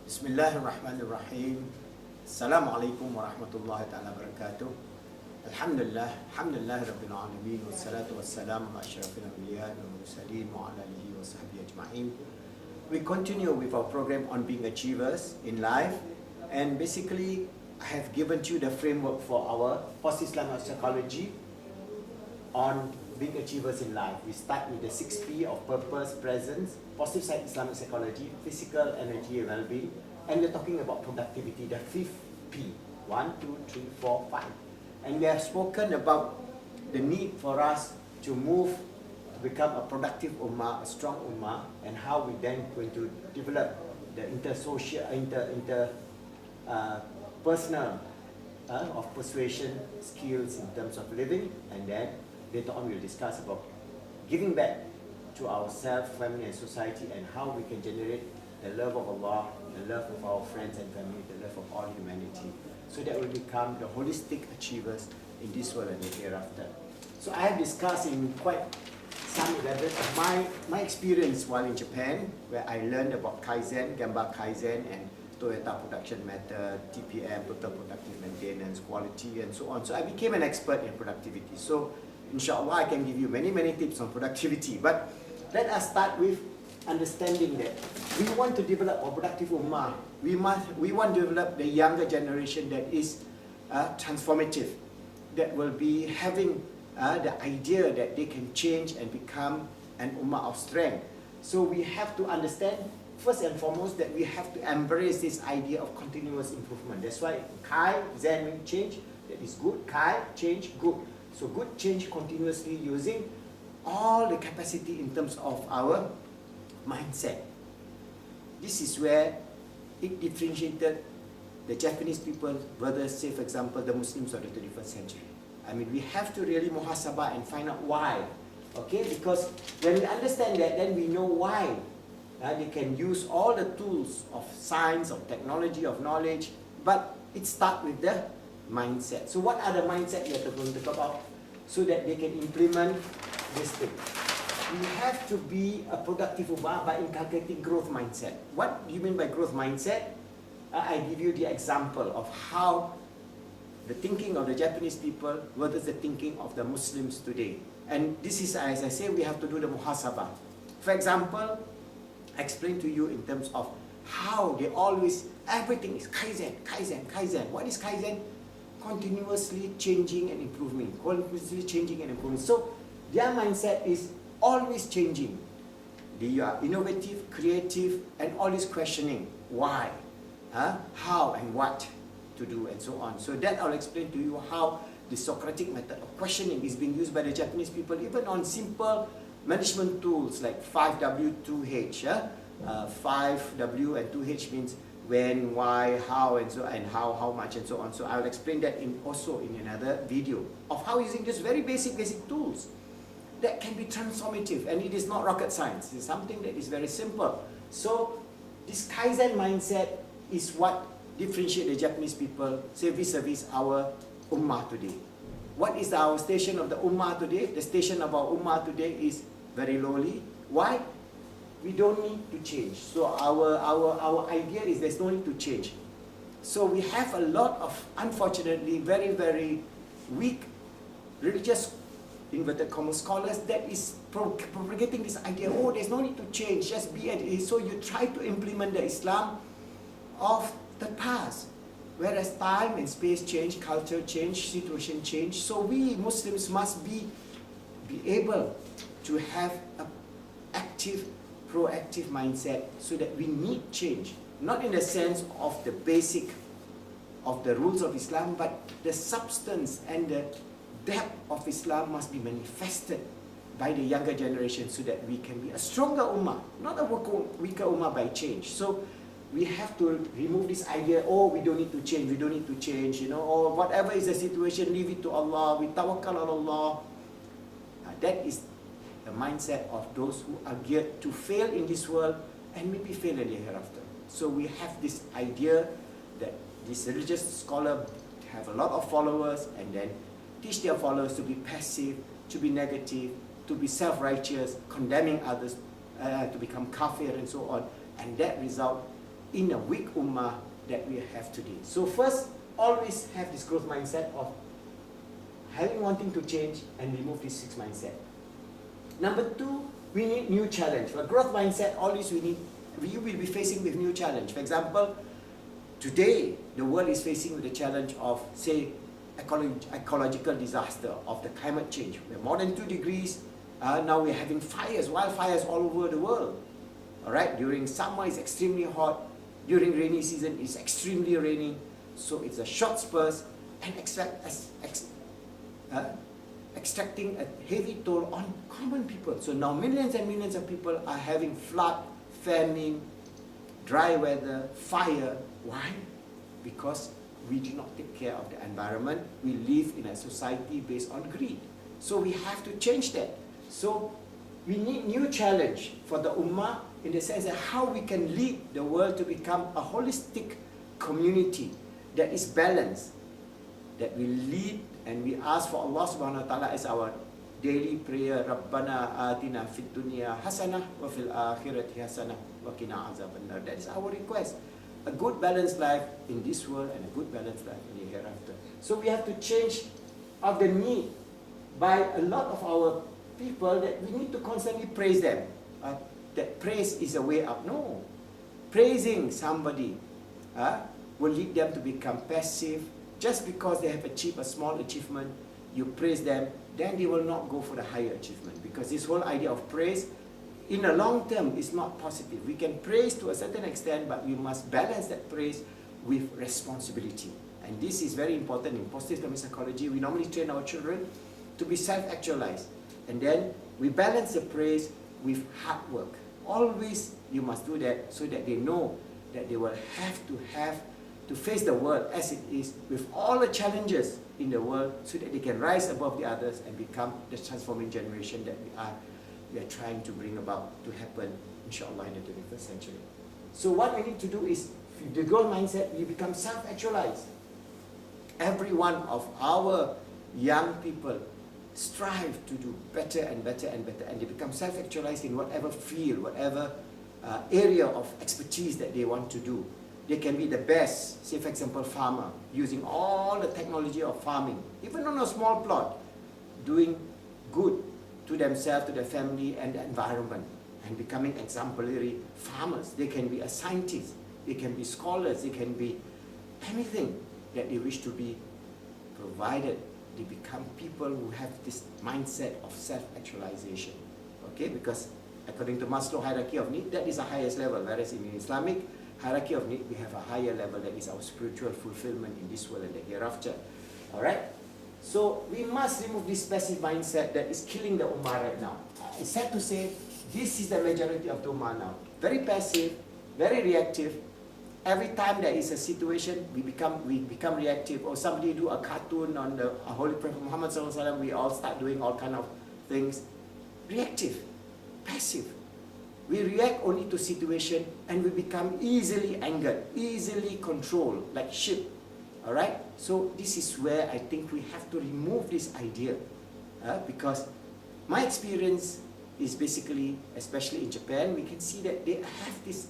Bismillahirrahmanirrahim. Assalamualaikum warahmatullahi ta'ala wabarakatuh. Alhamdulillah, alhamdulillah rabbil alamin, wassalatu wassalamu ala asyrafil anbiya wal mursalin wa ala alihi wa sahbihi ajma'in. We continue with our program on being achievers in life, and basically I have given you the framework for our post-Islamic psychology on being achievers in life. We start with the 6P of purpose, presence, positive Islamic psychology, physical, energy, and well-being, and we're talking about productivity, the 5th P. 1, 2, 3, 4, 5. And we have spoken about the need for us to move to become a productive ummah, a strong ummah, and how we then going to develop the personal of persuasion skills in terms of living, and then later on we'll discuss about giving back to ourselves, family and society, and how we can generate the love of Allah, the love of our friends and family, the love of all humanity, so that we become the holistic achievers in this world and the hereafter. So I have discussed in quite some levels my experience while in Japan, where I learned about Kaizen, Gemba Kaizen, and Toyota production method, TPM, total productive maintenance, quality, and so on. So I became an expert in productivity. So inshallah, I can give you many tips on productivity. But let us start with understanding that we want to develop a productive ummah. We want to develop the younger generation that is transformative, that will be having the idea that they can change and become an ummah of strength. So we have to understand, first and foremost, that we have to embrace this idea of continuous improvement. That's why Kai, Zen means change, that is good. Kai, change, good. So good change continuously using all the capacity in terms of our mindset. This is where it differentiated the Japanese people versus, say for example, the Muslims of the 21st century. I mean, we have to really muhasabah and find out why. Okay, because when we understand that, then we know why they can use all the tools of science, of technology, of knowledge, but it starts with the mindset. So what are the mindset we are going to talk about so that they can implement this thing? We have to be a productive ummah by inculcating growth mindset. What do you mean by growth mindset? I give you the example of how the thinking of the Japanese people versus the thinking of the Muslims today. And this is, as I say, we have to do the muhasabah. For example, I explain to you in terms of how they always, everything is Kaizen, Kaizen, Kaizen. What is Kaizen? Continuously changing and improving, continuously changing and improving. So their mindset is always changing. They are innovative, creative, and always questioning why, how and what to do, and so on. So that I'll explain to you how the Socratic method of questioning is being used by the Japanese people, even on simple management tools like 5W, 2H. 5W and 2H means when, why, how, and so, and how much, and so on. So I'll explain that also in another video of how using just very basic tools that can be transformative, and it is not rocket science. It's something that is very simple. So this Kaizen mindset is what differentiates the Japanese people, say vis-a-vis our ummah today. What is our station of the ummah today? The station of our ummah today is very lowly. Why? We don't need to change. So our idea is there's no need to change. So we have a lot of, unfortunately, very weak religious, inverted commas, scholars that is propagating this idea, oh, there's no need to change, just be at it. So you try to implement the Islam of the past. Whereas time and space change, culture change, situation change. So we Muslims must be able to have an active, proactive mindset, so that we need change. Not in the sense of the basic of the rules of Islam, but the substance and the depth of Islam must be manifested by the younger generation, so that we can be a stronger ummah, not a weaker ummah by change. So we have to remove this idea, oh, we don't need to change, you know, or whatever is the situation, leave it to Allah, we tawakkal on Allah. That is the mindset of those who are geared to fail in this world and maybe fail in the hereafter. So we have this idea that this religious scholar have a lot of followers and then teach their followers to be passive, to be negative, to be self-righteous, condemning others, to become kafir and so on. And that result in a weak ummah that we have today. So first, always have this growth mindset of wanting to change and remove this fixed mindset. Number two, we need new challenge. For growth mindset, always we will be facing with new challenge. For example, today, the world is facing with the challenge of, say, ecological disaster, of the climate change. We're more than 2 degrees. Now we're having fires, wildfires all over the world. All right, during summer it's extremely hot. During rainy season it's extremely rainy. So it's a short spurt and extracting a heavy toll on common people. So now millions and millions of people are having flood, famine, dry weather, fire. Why? Because we do not take care of the environment. We live in a society based on greed. So we have to change that. So we need new challenge for the Ummah in the sense that how we can lead the world to become a holistic community that is balanced, that we lead and we ask for Allah subhanahu wa ta'ala as our daily prayer, Rabbana atina fid dunya hasanah wa fil akhirati hasanah wa qina azabannar. That is our request. A good balanced life in this world and a good balanced life in the hereafter. So we have to change of the need by a lot of our people that we need to constantly praise them. That praise is a way up. No. Praising somebody will lead them to become passive. Just because they have achieved a small achievement, you praise them, then they will not go for the higher achievement. Because this whole idea of praise, in the long term, is not positive. We can praise to a certain extent, but we must balance that praise with responsibility. And this is very important in positive Islamic psychology. We normally train our children to be self-actualized. And then we balance the praise with hard work. Always you must do that so that they know that they will have to face the world as it is with all the challenges in the world so that they can rise above the others and become the transforming generation that we are trying to bring about to happen, inshallah, in the 21st century. So what we need to do is, the growth mindset, we become self-actualized. Every one of our young people strive to do better and better and better, and they become self-actualized in whatever field, whatever area of expertise that they want to do. They can be the best, say for example, farmer, using all the technology of farming, even on a small plot, doing good to themselves, to their family and the environment, and becoming exemplary farmers. They can be a scientist, they can be scholars, they can be anything that they wish to be, provided they become people who have this mindset of self-actualization. Okay, because according to Maslow hierarchy of need, that is the highest level, whereas in Islamic hierarchy of need, we have a higher level that is our spiritual fulfillment in this world and the hereafter. Alright? So we must remove this passive mindset that is killing the Ummah right now. It's sad to say, this is the majority of the Ummah now. Very passive, very reactive. Every time there is a situation, we become reactive. Or somebody do a cartoon on the Holy Prophet Muhammad SAW, we all start doing all kind of things. Reactive, passive. We react only to situation and we become easily angered, easily controlled, like sheep. Alright? So this is where I think we have to remove this idea. Because my experience is basically, especially in Japan, we can see that they have this,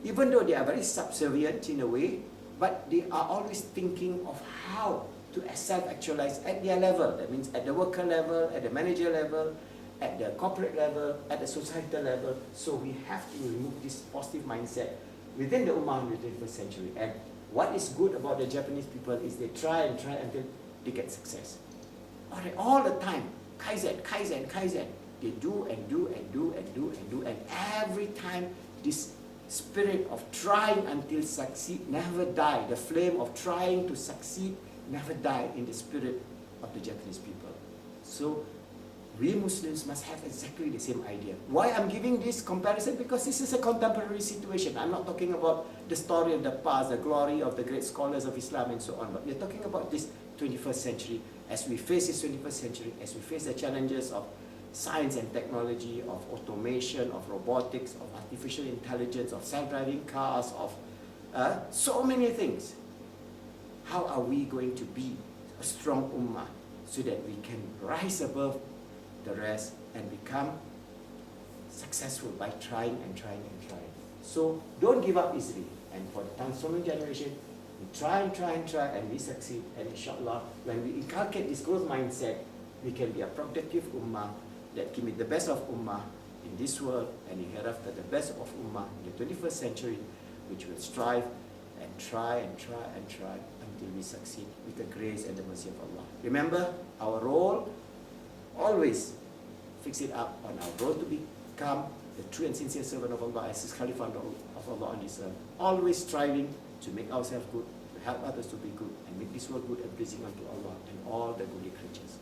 even though they are very subservient in a way, but they are always thinking of how to self-actualize at their level. That means at the worker level, at the manager level, at the corporate level, at the societal level. So we have to remove this positive mindset within the Ummah in the 21st century. And what is good about the Japanese people is they try until they get success. All the time, Kaizen, Kaizen, Kaizen. They do and do and do and do and do, and every time this spirit of trying until succeed never die. The flame of trying to succeed never die in the spirit of the Japanese people. So we Muslims must have exactly the same idea. Why I'm giving this comparison? Because this is a contemporary situation. I'm not talking about the story of the past, the glory of the great scholars of Islam and so on, but we're talking about this 21st century. As we face this 21st century, as we face the challenges of science and technology, of automation, of robotics, of artificial intelligence, of self-driving cars, of so many things. How are we going to be a strong ummah so that we can rise above the rest and become successful by trying and trying and trying? So don't give up easily. And for the transforming generation, we try and try and try, and we succeed. And inshallah, when we inculcate this growth mindset, we can be a productive ummah that can be the best of ummah in this world, and in hereafter the best of ummah in the 21st century, which will strive and try and try and try until we succeed with the grace and the mercy of Allah. Remember, our role, always fix it up on our road to become the true and sincere servant of Allah as His Khalifa of Allah on this earth. Always striving to make ourselves good, to help others to be good, and make this world good and pleasing unto Allah and all the goodly creatures.